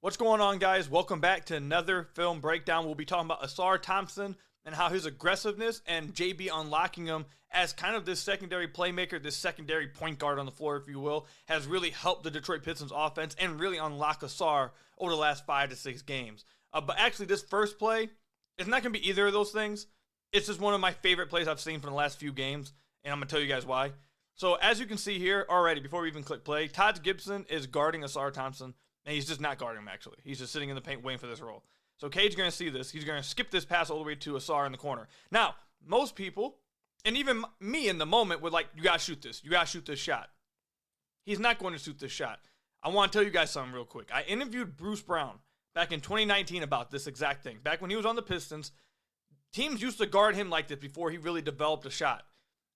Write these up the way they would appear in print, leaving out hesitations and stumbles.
What's going on, guys? Welcome back to another film breakdown. We'll be talking about Ausar Thompson and how his aggressiveness and JB unlocking him as kind of this secondary playmaker, this secondary point guard on the floor, if you will, has really helped the Detroit Pistons offense and really unlock Ausar over the last 5 to 6 games. But actually, this first play, it's not going to be either of those things. It's just one of my favorite plays I've seen from the last few games, and I'm going to tell you guys why. So as you can see here already, before we even click play, Todd Gibson is guarding Ausar Thompson. And he's just not guarding him, actually. He's just sitting in the paint waiting for this roll. So Cade's going to see this. He's going to skip this pass all the way to Ausar in the corner. Now, most people, and even me in the moment, would like, you got to shoot this. You got to shoot this shot. He's not going to shoot this shot. I want to tell you guys something real quick. I interviewed Bruce Brown back in 2019 about this exact thing. Back when he was on the Pistons, teams used to guard him like this before he really developed a shot.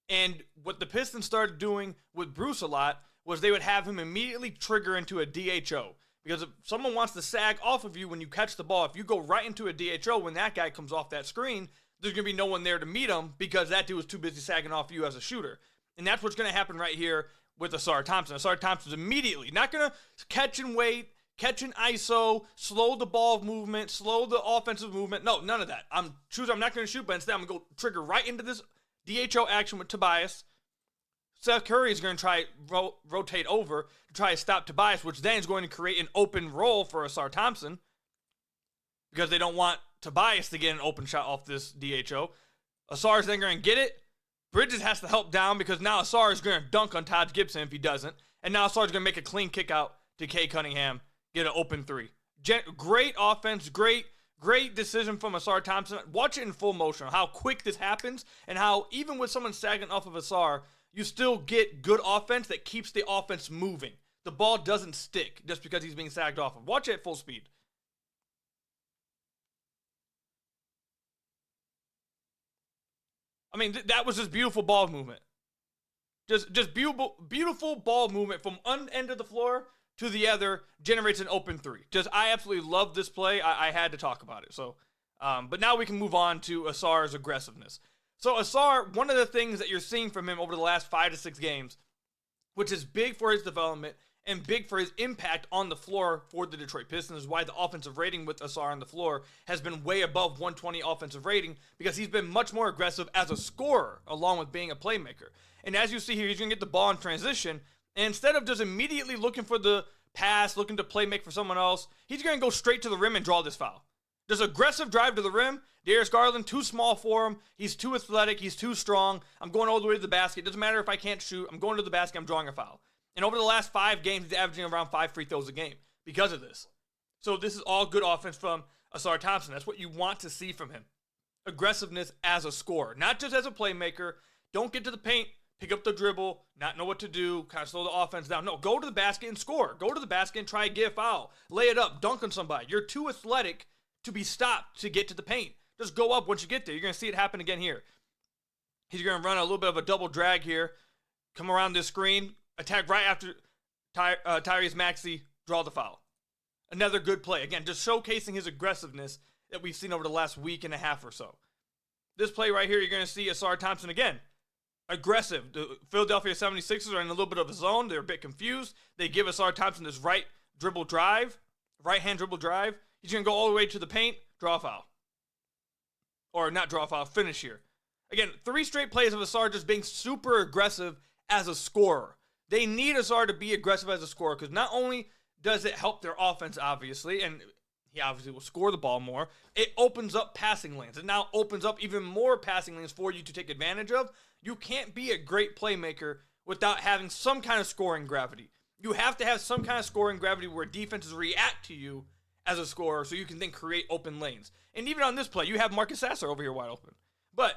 And what the Pistons started doing with Bruce a lot was they would have him immediately trigger into a DHO. Because if someone wants to sag off of you when you catch the ball, if you go right into a DHO when that guy comes off that screen, there's going to be no one there to meet him because that dude was too busy sagging off you as a shooter. And that's what's going to happen right here with Ausar Thompson. Ausar Thompson's immediately not going to catch and wait, catch an ISO, slow the ball movement, slow the offensive movement. No, none of that. I'm not going to shoot, but instead I'm going to go trigger right into this DHO action with Tobias. Seth Curry is going to try rotate over to try to stop Tobias, which then is going to create an open role for Ausar Thompson because they don't want Tobias to get an open shot off this DHO. Ausar is then going to get it. Bridges has to help down because now Ausar is going to dunk on Todd Gibson if he doesn't. And now Ausar is going to make a clean kick out to Cade Cunningham, get an open three. Great offense, great decision from Ausar Thompson. Watch it in full motion, how quick this happens and how even with someone sagging off of Ausar, you still get good offense that keeps the offense moving. The ball doesn't stick just because he's being sagged off of. Watch it at full speed. I mean, that was just beautiful ball movement. Just beautiful ball movement from one end of the floor to the other generates an open three. I absolutely love this play. I had to talk about it. So, but now we can move on to Ausar's aggressiveness. So Ausar, one of the things that you're seeing from him over the last 5 to 6 games, which is big for his development and big for his impact on the floor for the Detroit Pistons, is why the offensive rating with Ausar on the floor has been way above 120 offensive rating because he's been much more aggressive as a scorer along with being a playmaker. And as you see here, he's going to get the ball in transition, and instead of just immediately looking for the pass, looking to play make for someone else, he's going to go straight to the rim and draw this foul. Just aggressive drive to the rim. Darius Garland, too small for him. He's too athletic. He's too strong. I'm going all the way to the basket. Doesn't matter if I can't shoot. I'm going to the basket. I'm drawing a foul. And over the last 5 games, he's averaging around 5 free throws a game because of this. So this is all good offense from Ausar Thompson. That's what you want to see from him. Aggressiveness as a scorer, not just as a playmaker. Don't get to the paint, pick up the dribble, not know what to do, kind of slow the offense down. No, go to the basket and score. Go to the basket and try to get a foul. Lay it up. Dunk on somebody. You're too athletic to be stopped to get to the paint. Just go up once you get there. You're going to see it happen again here. He's going to run a little bit of a double drag here, come around this screen, attack right after Tyrese Maxey, draw the foul. Another good play. Again, just showcasing his aggressiveness that we've seen over the last week and a half or so. This play right here, you're going to see Ausar Thompson again. Aggressive. The Philadelphia 76ers are in a little bit of a zone. They're a bit confused. They give Ausar Thompson this right-hand dribble drive. He's going to go all the way to the paint, draw a foul. Or not draw a foul, finish here. Again, 3 straight plays of Ausar just being super aggressive as a scorer. They need Ausar to be aggressive as a scorer because not only does it help their offense, obviously, and he obviously will score the ball more, it opens up passing lanes. It now opens up even more passing lanes for you to take advantage of. You can't be a great playmaker without having some kind of scoring gravity. You have to have some kind of scoring gravity where defenses react to you as a scorer so you can then create open lanes. And even on this play, you have Marcus Sasser over here wide open. But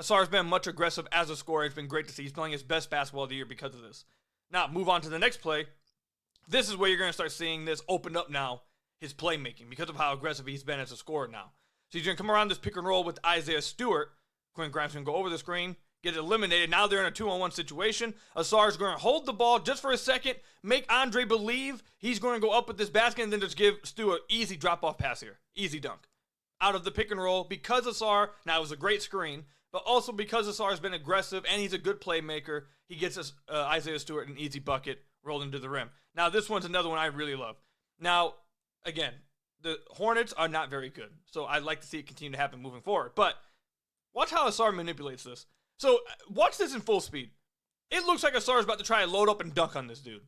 Ausar's been much aggressive as a scorer. It's been great to see. He's playing his best basketball of the year because of this. Now, move on to the next play. This is where you're going to start seeing this open up now, his playmaking, because of how aggressive he's been as a scorer now. So he's going to come around this pick and roll with Isaiah Stewart. Quinn Grimes going to go over the screen, get eliminated. Now they're in a 2-on-1 situation. Ausar's going to hold the ball just for a second, make Andre believe he's going to go up with this basket, and then just give Stu an easy drop-off pass here. Easy dunk. Out of the pick and roll, because Ausar, now it was a great screen, but also because Ausar has been aggressive and he's a good playmaker, he gets us Isaiah Stewart an easy bucket rolled into the rim. Now this one's another one I really love. Now, again, the Hornets are not very good. So I'd like to see it continue to happen moving forward. But watch how Ausar manipulates this. So watch this in full speed. It looks like Ausar is about to try to load up and dunk on this dude.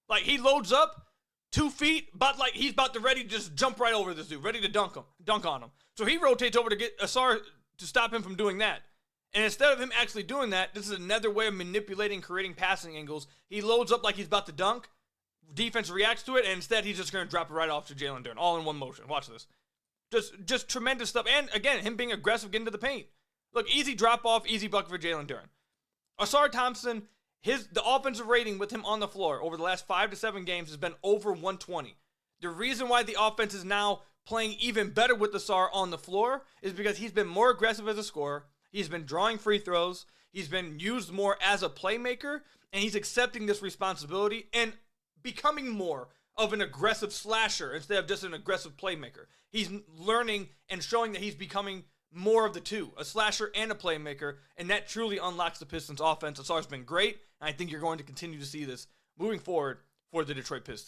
Like, he loads up 2 feet, but like he's about to ready to just jump right over this dude, ready to dunk on him. So he rotates over to get Ausar to stop him from doing that. And instead of him actually doing that, this is another way of manipulating, creating passing angles. He loads up like he's about to dunk. Defense reacts to it, and instead he's just going to drop it right off to Jalen Duren, all in one motion. Watch this. Just tremendous stuff. And again, him being aggressive, getting to the paint. Look, easy drop off, easy bucket for Jalen Duren. Ausar Thompson, the offensive rating with him on the floor over the last 5 to 7 games has been over 120. The reason why the offense is now playing even better with Ausar on the floor is because he's been more aggressive as a scorer. He's been drawing free throws. He's been used more as a playmaker, and he's accepting this responsibility and becoming more of an aggressive slasher instead of just an aggressive playmaker. He's learning and showing that he's becoming more of the two, a slasher and a playmaker, and that truly unlocks the Pistons offense. Ausar's been great, and I think you're going to continue to see this moving forward for the Detroit Pistons.